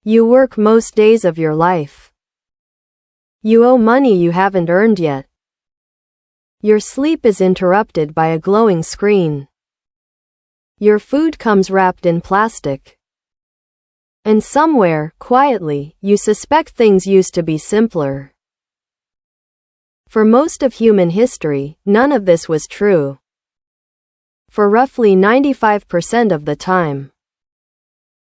You work most days of your life. You owe money you haven't earned yet. Your sleep is interrupted by a glowing screen. Your food comes wrapped in plastic. And somewhere, quietly, you suspect things used to be simpler. For most of human history, none of this was true. For roughly 95% of the time,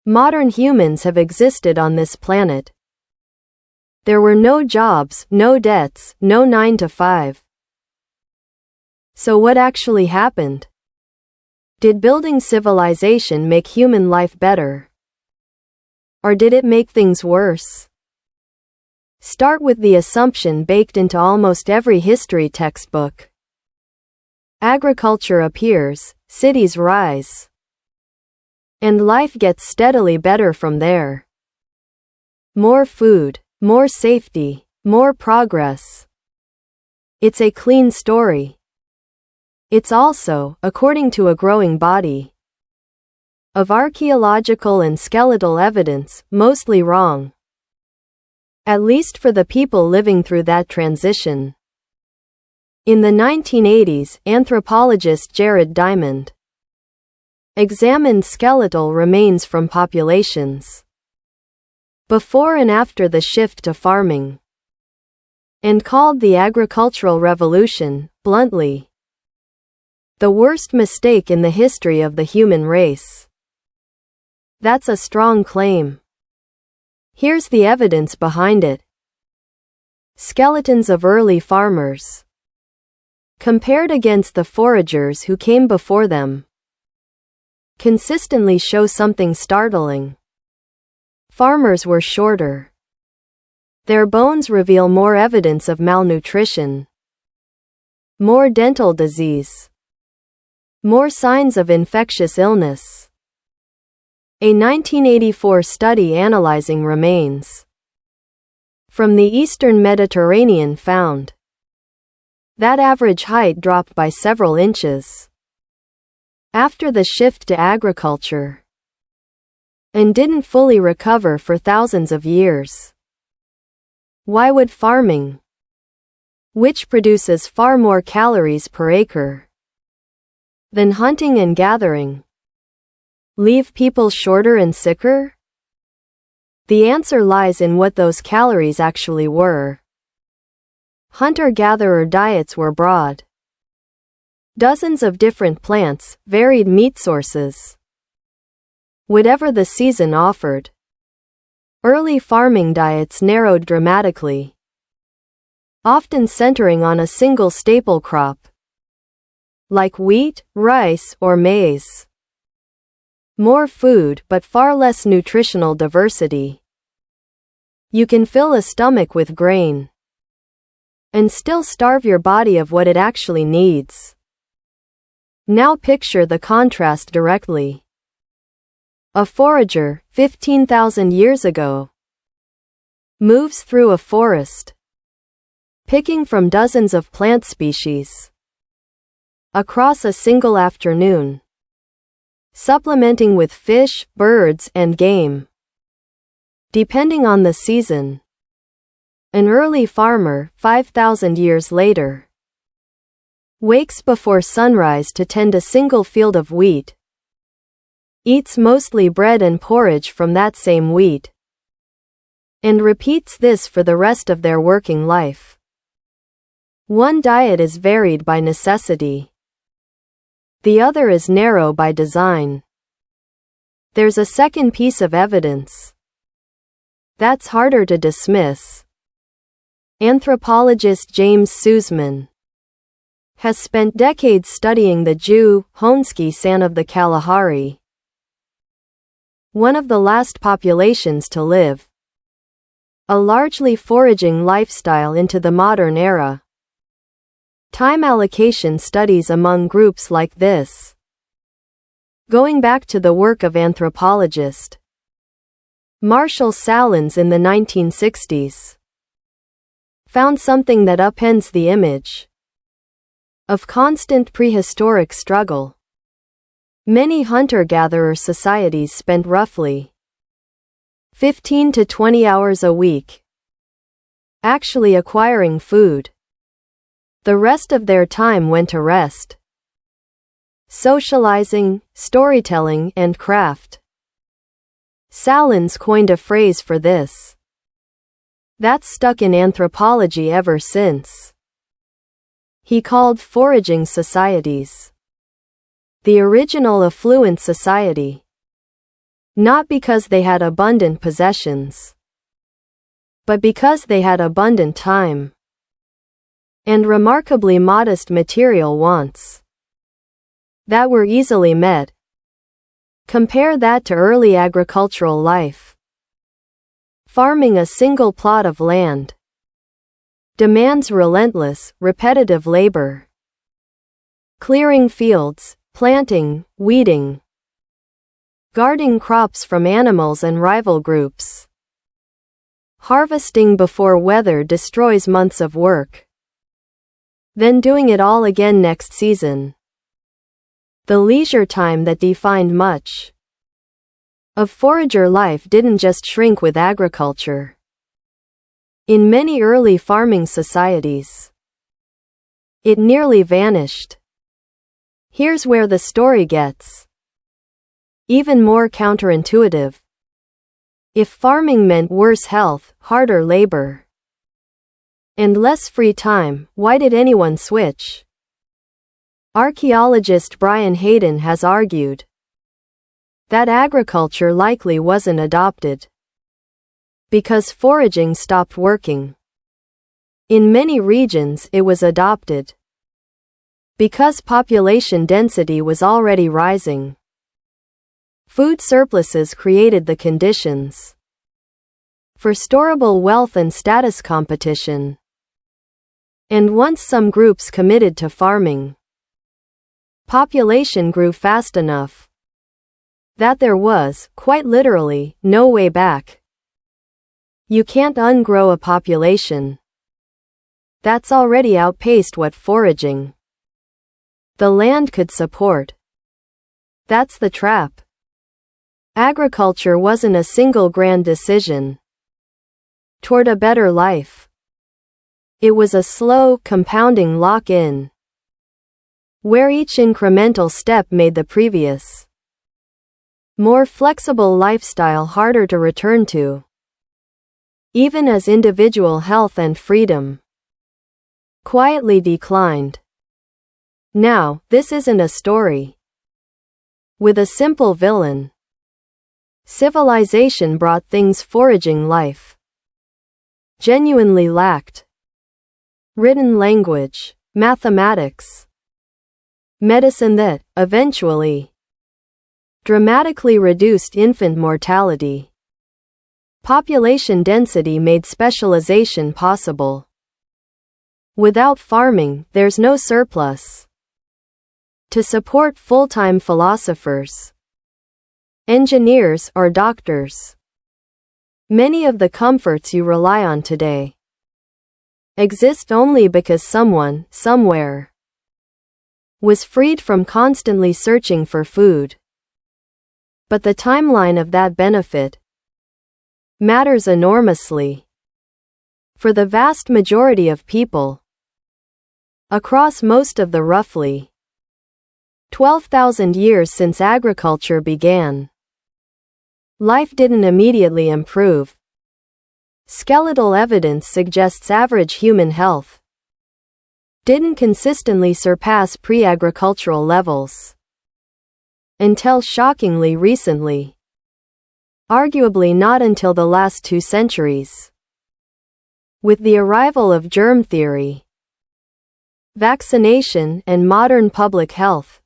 modern humans have existed on this planet. There were no jobs, no debts, no 9 to 5. So what actually happened? Did building civilization make human life better? Or did it make things worse? Start with the assumption baked into almost every history textbook. Agriculture appears, cities rise. And life gets steadily better from there. More food, more safety, more progress. It's a clean story. It's also, according to a growing body of archaeological and skeletal evidence, mostly wrong. At least for the people living through that transition. In the 1980s, anthropologist Jared Diamond examined skeletal remains from populations before and after the shift to farming, and called the agricultural revolution, bluntly, the worst mistake in the history of the human race. That's a strong claim. Here's the evidence behind it. Skeletons of early farmers, compared against the foragers who came before them, consistently show something startling. Farmers were shorter. Their bones reveal more evidence of malnutrition, more dental disease, more signs of infectious illness. A 1984 study analyzing remains from the eastern Mediterranean found that average height dropped by several inches after the shift to agriculture, and didn't fully recover for thousands of years. Why would farming, which produces far more calories per acre than hunting and gathering, leave people shorter and sicker? The answer lies in what those calories actually were. Hunter-gatherer diets were broad. Dozens of different plants, varied meat sources. Whatever the season offered. Early farming diets narrowed dramatically, often centering on a single staple crop, like wheat, rice, or maize. More food, but far less nutritional diversity. You can fill a stomach with grain and still starve your body of what it actually needs. Now picture the contrast directly. A forager, 15,000 years ago, moves through a forest, picking from dozens of plant species across a single afternoon, supplementing with fish, birds, and game, depending on the season. An early farmer, 5,000 years later, wakes before sunrise to tend a single field of wheat, eats mostly bread and porridge from that same wheat, and repeats this for the rest of their working life. One diet is varied by necessity. The other is narrow by design. There's a second piece of evidence that's harder to dismiss. Anthropologist James Sussman has spent decades studying the Jew, Honski San of the Kalahari, one of the last populations to live a largely foraging lifestyle into the modern era. Time allocation studies among groups like this, going back to the work of anthropologist Marshall Salins in the 1960s, found something that upends the image of constant prehistoric struggle. Many hunter-gatherer societies spent roughly 15 to 20 hours a week, actually acquiring food. The rest of their time went to rest, socializing, storytelling, and craft. Salins coined a phrase for this that's stuck in anthropology ever since. He called foraging societies the original affluent society, not because they had abundant possessions, but because they had abundant time and remarkably modest material wants that were easily met. Compare that to early agricultural life. Farming a single plot of land demands relentless, repetitive labor. Clearing fields, planting, weeding, guarding crops from animals and rival groups, harvesting before weather destroys months of work, then doing it all again next season. The leisure time that defined much of forager life didn't just shrink with agriculture. In many early farming societies, it nearly vanished. Here's where the story gets even more counterintuitive. If farming meant worse health, harder labor, and less free time, why did anyone switch? Archaeologist Brian Hayden has argued that agriculture likely wasn't adopted because foraging stopped working. In many regions, it was adopted because population density was already rising. Food surpluses created the conditions for storable wealth and status competition. And once some groups committed to farming, population grew fast enough that there was, quite literally, no way back. You can't ungrow a population that's already outpaced what foraging the land could support. That's the trap. Agriculture wasn't a single grand decision toward a better life. It was a slow, compounding lock-in, where each incremental step made the previous, more flexible lifestyle harder to return to, even as individual health and freedom quietly declined. Now, this isn't a story with a simple villain. Civilization brought things foraging life genuinely lacked: written language, mathematics, medicine that, eventually, dramatically reduced infant mortality. Population density made specialization possible. Without farming, there's no surplus to support full-time philosophers, engineers, or doctors. Many of the comforts you rely on today exist only because someone, somewhere, was freed from constantly searching for food. But the timeline of that benefit matters enormously. For the vast majority of people, across most of the roughly 12,000 years since agriculture began, life didn't immediately improve. Skeletal evidence suggests average human health didn't consistently surpass pre-agricultural levels until shockingly recently. Arguably not until the last 2 centuries. With the arrival of germ theory, vaccination, and modern public health.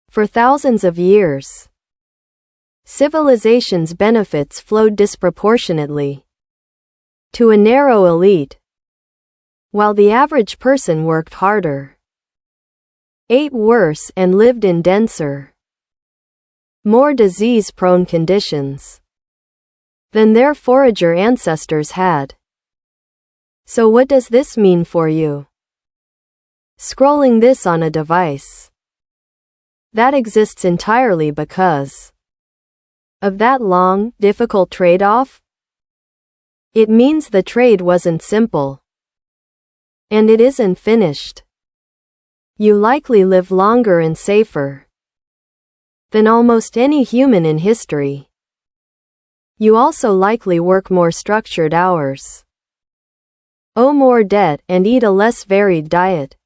For thousands of years, civilization's benefits flowed disproportionately to a narrow elite, while the average person worked harder, ate worse, and lived in denser, more disease-prone conditions than their forager ancestors had. So what does this mean for you? Scrolling this on a device that exists entirely because of that long, difficult trade-off? It means the trade wasn't simple. And it isn't finished. You likely live longer and safer than almost any human in history. You also likely work more structured hours, owe more debt, and eat a less varied diet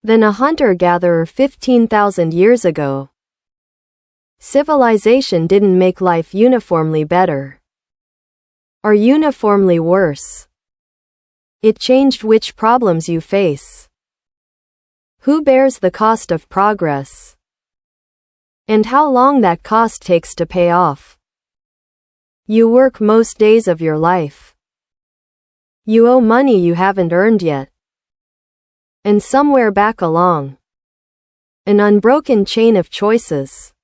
than a hunter-gatherer 15,000 years ago. Civilization didn't make life uniformly better or uniformly worse. It changed which problems you face, who bears the cost of progress, and how long that cost takes to pay off. You work most days of your life. You owe money you haven't earned yet. And somewhere back along an unbroken chain of choices.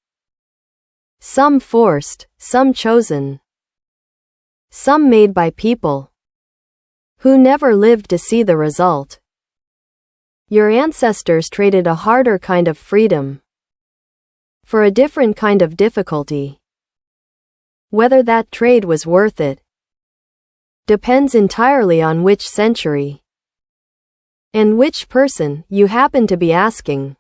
Some forced, some chosen. Some made by people who never lived to see the result. Your ancestors traded a harder kind of freedom for a different kind of difficulty. Whether that trade was worth it depends entirely on which century and which person you happen to be asking.